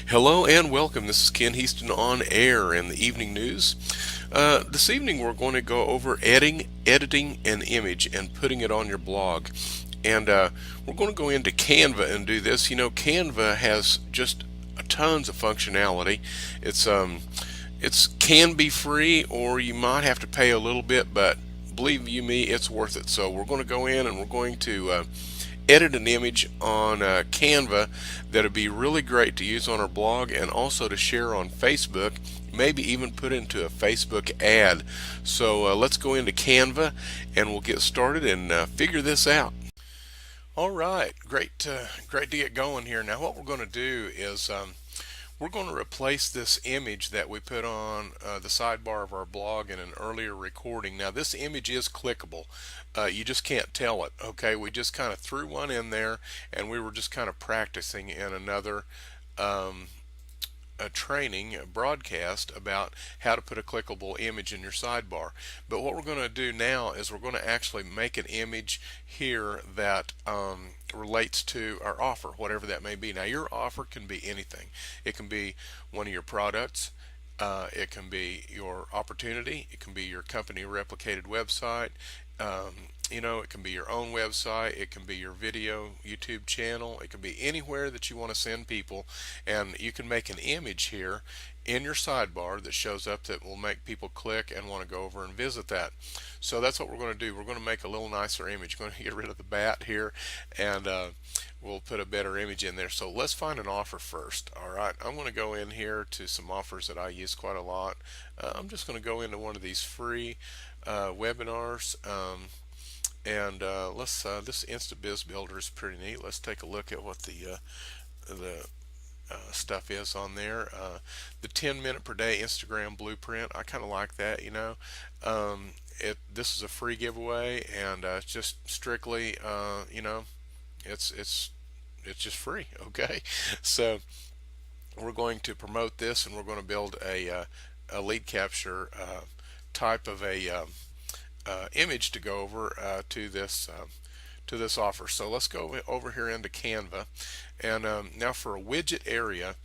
Hello and welcome. This is Ken Heaston on air in the evening news. This evening we're going to go over editing an image and putting it on your blog. And we're going to go into Canva and do this. You know, Canva has just tons of functionality. It's can be free or you might have to pay a little bit, but believe you me, it's worth it. So we're going to go in and we're going to edit an image on Canva that'd be really great to use on our blog and also to share on Facebook, maybe even put into a Facebook ad. So let's go into Canva and we'll get started and figure this out. All right, great to get going here. Now what we're going to do is we're going to replace this image that we put on the sidebar of our blog in an earlier recording. Now this image is clickable. You just can't tell it. Okay, we just kind of threw one in there and we were just kind of practicing in another a training, a broadcast about how to put a clickable image in your sidebar. But what we're going to do now is we're going to actually make an image here that relates to our offer, whatever that may be. Now your offer can be anything. It can be one of your products. It can be your opportunity. It can be your company replicated website. It can be your own website. It can be your video YouTube channel. It can be anywhere that you want to send people, and you can make an image here in your sidebar that shows up that will make people click and want to go over and visit that. So that's what we're going to do. We're going to make a little nicer image. We're going to get rid of the bat here, and we'll put a better image in there. So let's find an offer first. All right, I'm going to go in here to some offers that I use quite a lot. I'm just going to go into one of these free webinars. And let's this Insta Biz Builder is pretty neat. Let's take a look at what the stuff is on there. The 10-minute per day Instagram blueprint. I kind of like that. This is a free giveaway, and it's just strictly it's just free. Okay, so we're going to promote this, and we're going to build a lead capture type of a image to go over to this offer. So let's go over here into Canva, and now for a widget area,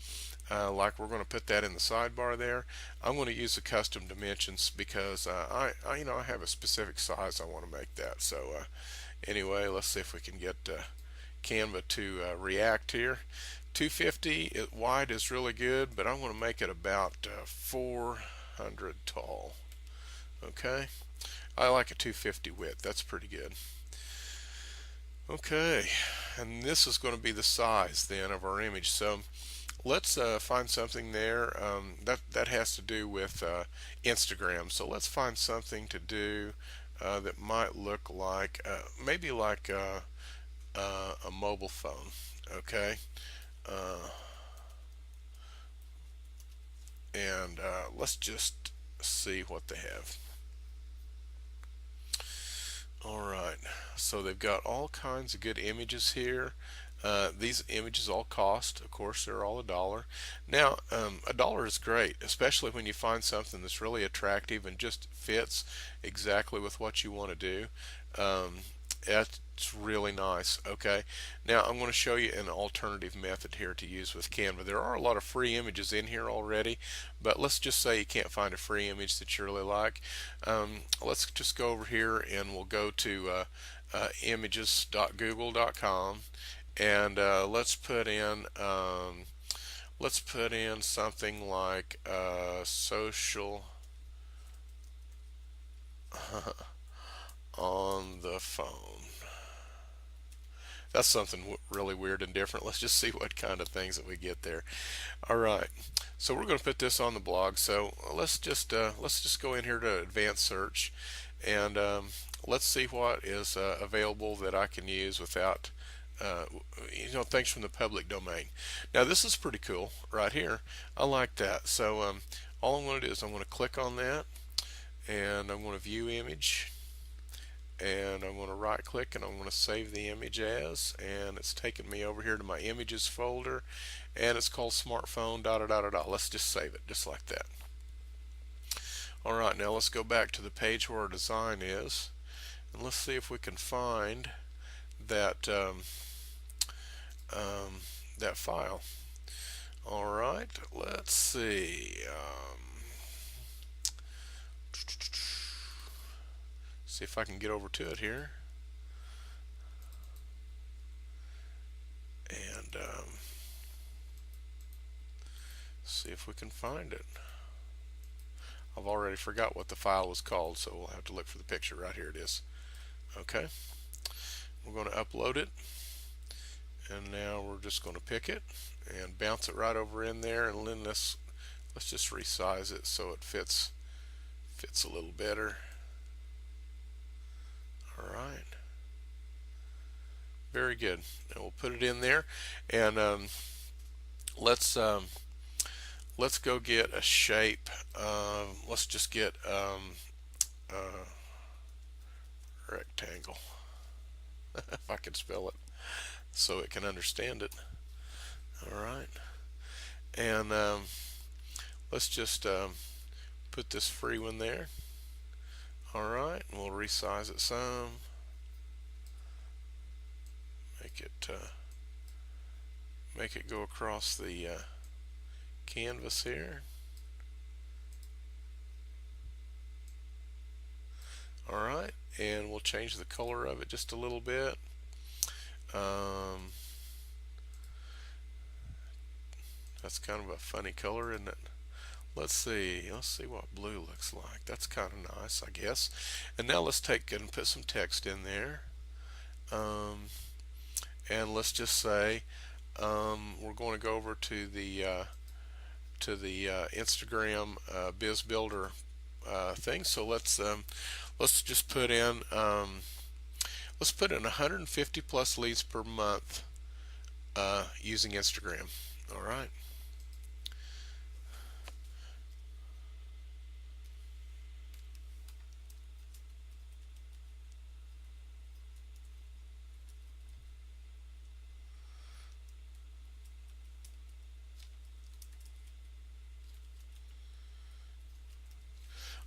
like we're going to put that in the sidebar there. I'm going to use the custom dimensions because I have a specific size I want to make that. So anyway, let's see if we can get Canva to react here. 250 wide is really good, but I want to make it about 400 tall. Okay, I like a 250 width. That's pretty good. Okay, and this is going to be the size then of our image. So let's find something there that has to do with Instagram. So let's find something to do that might look like maybe like a mobile phone. Okay, uh, and let's just see what they have. Alright, so they've got all kinds of good images here. These images all cost, of course, they're all $1. Now, $1 is great, especially when you find something that's really attractive and just fits exactly with what you want to do. That's really nice. Okay, now I'm going to show you an alternative method here to use with Canva. There are a lot of free images in here already, but let's just say you can't find a free image that you really like. Let's just go over here and we'll go to images.google.com, and let's put in something like social on the phone. That's something really weird and different. Let's just see what kind of things that we get there. All right, so we're going to put this on the blog. So let's just go in here to advanced search, and let's see what is available that I can use without things from the public domain. Now this is pretty cool right here. I like that. So all I'm going to do is I'm going to click on that, and I'm going to view image, and I'm going to right click and I'm going to save the image as, and it's taken me over here to my images folder, and it's called smartphone da da da da da. Let's just save it just like that. Alright, now let's go back to the page where our design is, and let's see if we can find that that file. Alright, let's see. See if I can get over to it here. And see if we can find it. I've already forgot what the file was called, so we'll have to look for the picture. Right here it is. Okay, we're going to upload it, and now we're just going to pick it and bounce it right over in there, and then let's just resize it so it fits a little better. All right, very good. And we'll put it in there, and let's go get a shape. Let's just get a rectangle, if I can spell it so it can understand it. All right, and let's just put this free one there. All right, and we'll resize it some, make it go across the canvas here. All right, and we'll change the color of it just a little bit. That's kind of a funny color, isn't it? Let's see what blue looks like. That's kind of nice, I guess. And now let's take and put some text in there. And let's just say we're going to go over to the Instagram Biz Builder thing. So let's just put in 150 plus leads per month using Instagram. All right.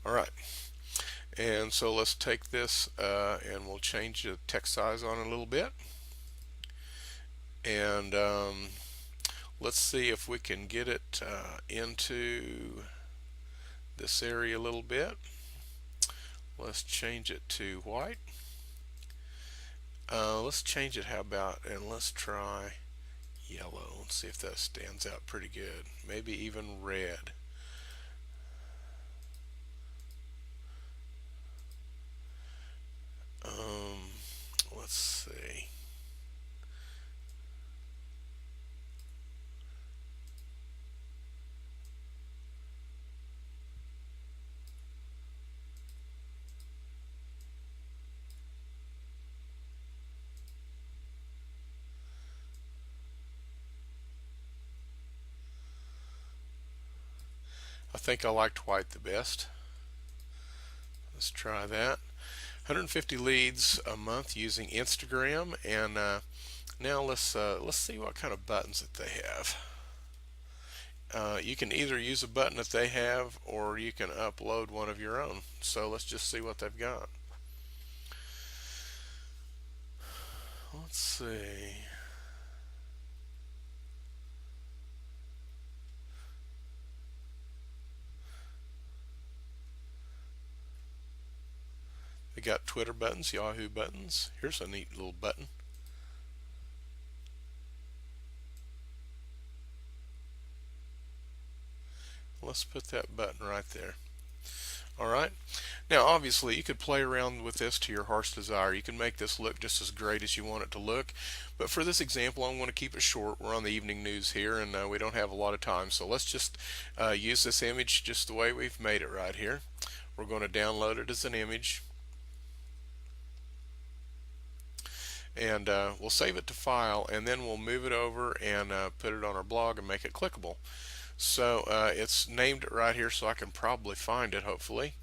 All right. And so let's take this and we'll change the text size on it a little bit. And let's see if we can get it into this area a little bit. Let's change it to white. Let's change it, how about, and let's try yellow. Let's see if that stands out pretty good. Maybe even red. Let's see. I think I liked white the best. Let's try that. 150 leads a month using Instagram, and now let's see what kind of buttons that they have. You can either use a button that they have, or you can upload one of your own. So let's just see what they've got. Let's see. They got Twitter buttons, Yahoo buttons. Here's a neat little button. Let's put that button right there. All right. Now, obviously, you could play around with this to your heart's desire. You can make this look just as great as you want it to look. But for this example, I'm going to keep it short. We're on the evening news here, and we don't have a lot of time. So let's just use this image just the way we've made it right here. We're going to download it as an image. And we'll save it to file, and then we'll move it over and put it on our blog and make it clickable. So it's named it right here, so I can probably find it, hopefully.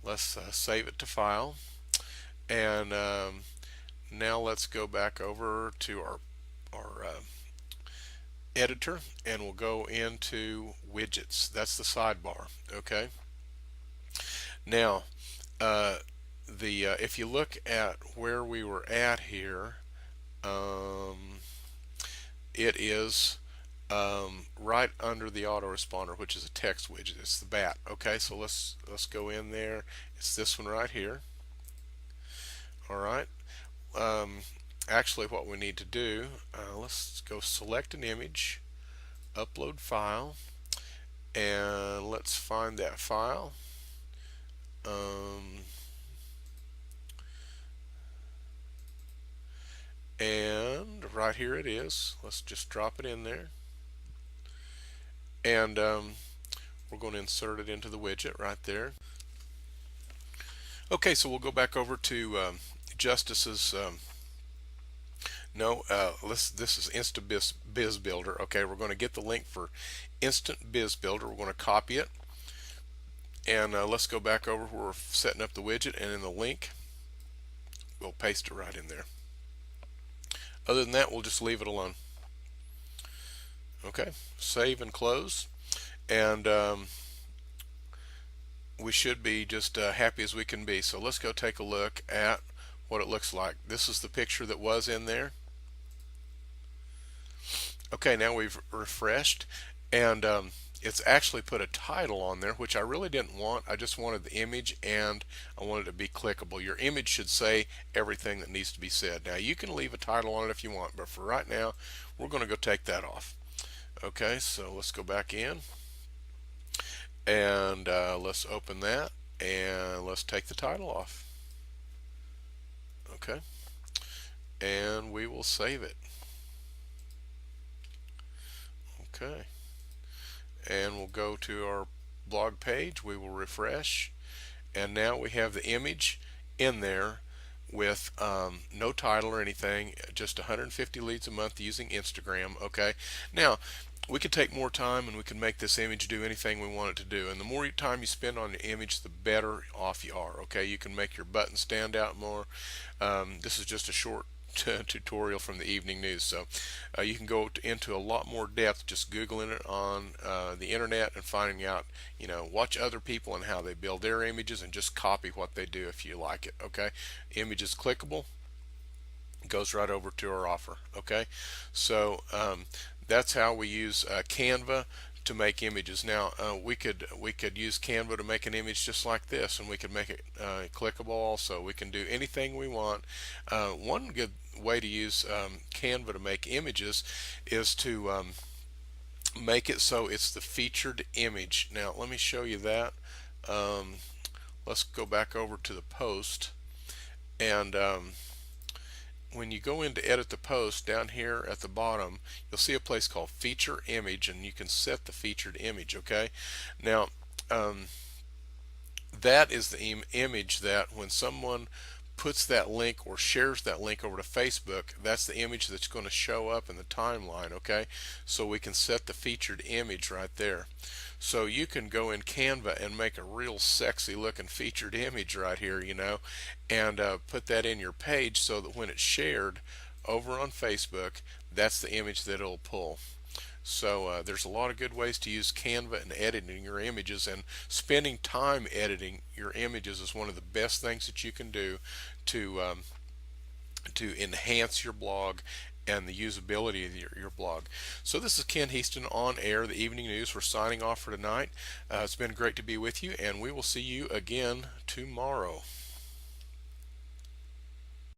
Let's save it to file, and now let's go back over to our editor, and we'll go into widgets. That's the sidebar. Okay. Now if you look at where we were at here, it is right under the autoresponder, which is a text widget. It's the bat. Okay, so let's go in there. It's this one right here. All right. Um, Actually, what we need to do, let's go select an image, upload file, and let's find that file. Um, and right here it is. Let's just drop it in there. And we're going to insert it into the widget right there. Okay, so we'll go back over to Justice's. No, this is Instant Biz Builder. Okay, we're going to get the link for Instant Biz Builder. We're going to copy it, and let's go back over where we're setting up the widget, and in the link, we'll paste it right in there. Other than that, we'll just leave it alone. Okay, save and close, and we should be just happy as we can be. So let's go take a look at what it looks like. This is the picture that was in there. Okay, now we've refreshed, and it's actually put a title on there, which I really didn't want. I just wanted the image, and I wanted it to be clickable. Your image should say everything that needs to be said. Now you can leave a title on it if you want, but for right now we're going to go take that off. Okay, so let's go back in, and let's open that, and let's take the title off. Okay, and we will save it. Okay, and we'll go to our blog page. We will refresh, and now we have the image in there with no title or anything, just 150 leads a month using Instagram. Okay, now we could take more time and we can make this image do anything we want it to do, and the more time you spend on the image, the better off you are. Okay, you can make your button stand out more. This is just a short tutorial from the evening news, so you can go into a lot more depth just googling it on the internet and finding out, watch other people and how they build their images and just copy what they do if you like it. Okay, image is clickable, goes right over to our offer. Okay, so that's how we use Canva to make images. Now we could use Canva to make an image just like this, and we could make it clickable also. We can do anything we want. One good way to use Canva to make images is to make it so it's the featured image. Now let me show you that. Let's go back over to the post, and when you go in to edit the post, down here at the bottom you'll see a place called feature image, and you can set the featured image. Okay, now that is the image that when someone puts that link or shares that link over to Facebook, that's the image that's going to show up in the timeline. Okay, so we can set the featured image right there. So you can go in Canva and make a real sexy looking featured image right here, and put that in your page so that when it's shared over on Facebook, that's the image that it'll pull. So there's a lot of good ways to use Canva in editing your images, and spending time editing your images is one of the best things that you can do to enhance your blog and the usability of your blog. So this is Ken Heaston on air, the evening news. We're signing off for tonight. It's been great to be with you, and we will see you again tomorrow.